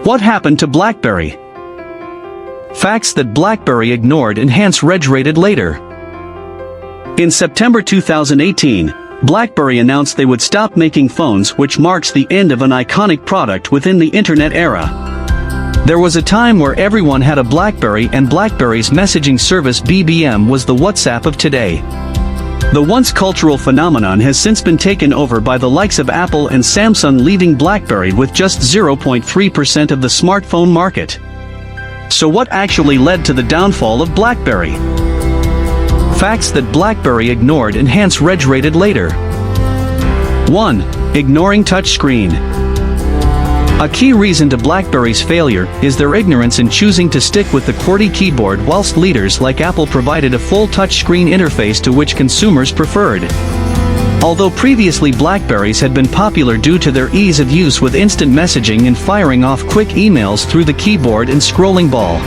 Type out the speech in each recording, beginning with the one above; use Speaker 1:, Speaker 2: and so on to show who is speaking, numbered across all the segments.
Speaker 1: What happened to BlackBerry? Facts that BlackBerry ignored and hence reg-rated later. In September 2018, BlackBerry announced they would stop making phones, which marks the end of an iconic product within the internet era. There was a time where everyone had a BlackBerry, and BlackBerry's messaging service BBM was the WhatsApp of today. The once cultural phenomenon has since been taken over by the likes of Apple and Samsung, leaving BlackBerry with just 0.3% of the smartphone market. So what actually led to the downfall of BlackBerry? Facts that BlackBerry ignored and hence reg-rated later. 1. Ignoring touchscreen. A key reason to BlackBerry's failure is their ignorance in choosing to stick with the QWERTY keyboard, whilst leaders like Apple provided a full touchscreen interface to which consumers preferred. Although previously BlackBerries had been popular due to their ease of use with instant messaging and firing off quick emails through the keyboard and scrolling ball.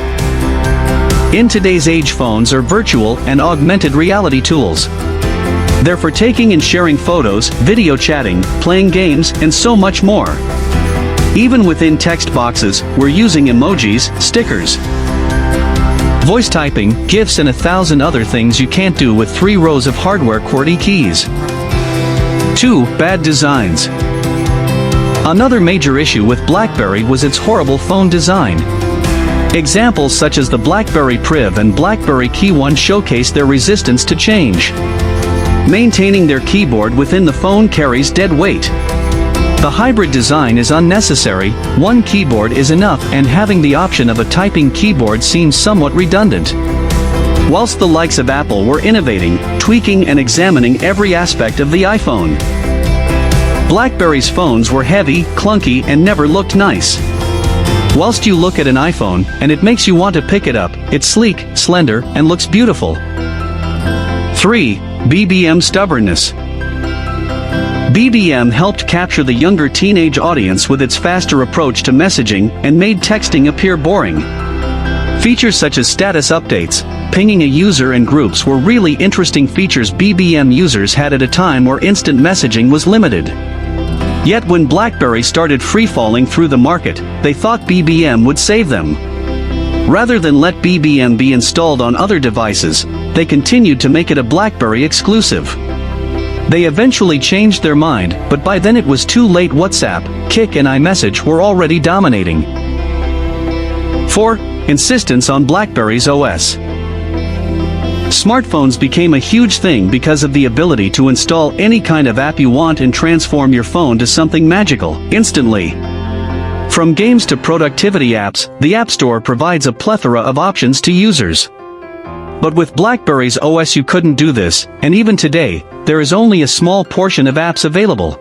Speaker 1: In today's age, phones are virtual and augmented reality tools. They're for taking and sharing photos, video chatting, playing games, and so much more. Even within text boxes, we're using emojis, stickers, voice typing, GIFs, and 1,000 other things you can't do with 3 rows of hardware QWERTY keys. 2. Bad designs. Another major issue with BlackBerry was its horrible phone design. Examples such as the BlackBerry Priv and BlackBerry Key 1 showcase their resistance to change. Maintaining their keyboard within the phone carries dead weight. The hybrid design is unnecessary, one keyboard is enough, and having the option of a typing keyboard seems somewhat redundant. Whilst the likes of Apple were innovating, tweaking, and examining every aspect of the iPhone, BlackBerry's phones were heavy, clunky, and never looked nice. Whilst you look at an iPhone, and it makes you want to pick it up, it's sleek, slender, and looks beautiful. 3. BBM stubbornness. BBM helped capture the younger teenage audience with its faster approach to messaging and made texting appear boring. Features such as status updates, pinging a user, and groups were really interesting features BBM users had at a time where instant messaging was limited. Yet when BlackBerry started free-falling through the market, they thought BBM would save them. Rather than let BBM be installed on other devices, they continued to make it a BlackBerry exclusive. They eventually changed their mind, but by then it was too late. WhatsApp, Kik, and iMessage were already dominating. 4. Insistence on BlackBerry's OS. Smartphones became a huge thing because of the ability to install any kind of app you want and transform your phone to something magical, instantly. From games to productivity apps, the App Store provides a plethora of options to users. But with BlackBerry's OS you couldn't do this, and even today, there is only a small portion of apps available.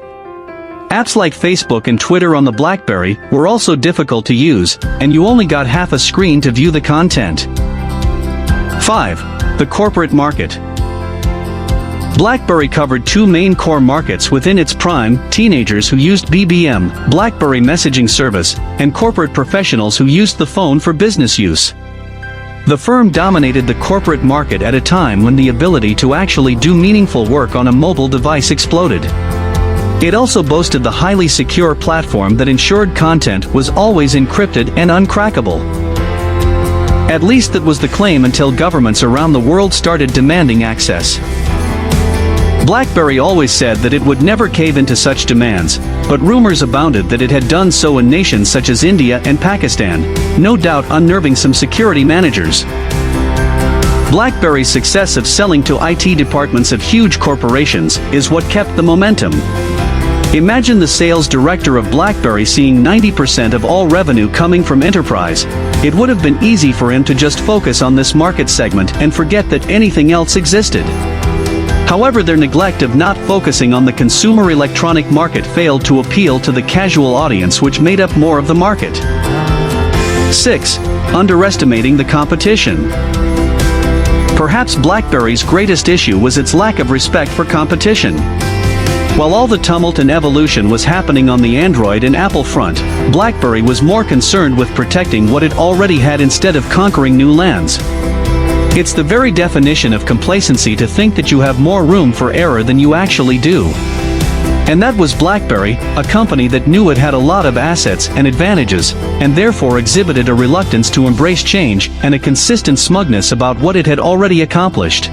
Speaker 1: Apps like Facebook and Twitter on the BlackBerry were also difficult to use, and you only got half a screen to view the content. 5. The corporate market. BlackBerry covered 2 main core markets within its prime: teenagers who used BBM, BlackBerry messaging service, and corporate professionals who used the phone for business use. The firm dominated the corporate market at a time when the ability to actually do meaningful work on a mobile device exploded. It also boasted the highly secure platform that ensured content was always encrypted and uncrackable. At least that was the claim until governments around the world started demanding access. BlackBerry always said that it would never cave into such demands, but rumors abounded that it had done so in nations such as India and Pakistan, no doubt unnerving some security managers. BlackBerry's success of selling to IT departments of huge corporations is what kept the momentum. Imagine the sales director of BlackBerry seeing 90% of all revenue coming from enterprise. It would have been easy for him to just focus on this market segment and forget that anything else existed. However, their neglect of not focusing on the consumer electronic market failed to appeal to the casual audience, which made up more of the market. 6. Underestimating the competition. Perhaps BlackBerry's greatest issue was its lack of respect for competition. While all the tumult and evolution was happening on the Android and Apple front, BlackBerry was more concerned with protecting what it already had instead of conquering new lands. It's the very definition of complacency to think that you have more room for error than you actually do. And that was BlackBerry, a company that knew it had a lot of assets and advantages, and therefore exhibited a reluctance to embrace change and a consistent smugness about what it had already accomplished.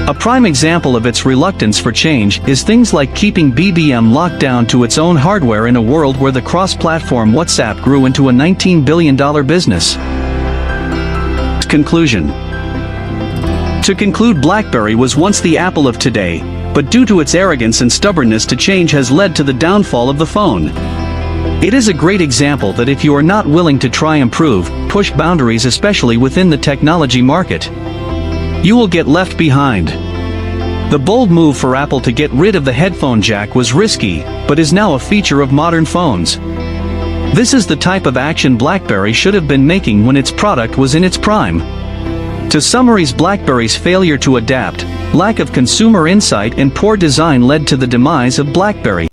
Speaker 1: A prime example of its reluctance for change is things like keeping BBM locked down to its own hardware in a world where the cross-platform WhatsApp grew into a $19 billion business. Conclusion. To conclude, BlackBerry was once the Apple of today, but due to its arrogance and stubbornness to change has led to the downfall of the phone. It is a great example that if you are not willing to try improve, push boundaries especially within the technology market, you will get left behind. The bold move for Apple to get rid of the headphone jack was risky, but is now a feature of modern phones. This is the type of action BlackBerry should have been making when its product was in its prime. To summarize, BlackBerry's failure to adapt, lack of consumer insight and poor design led to the demise of BlackBerry.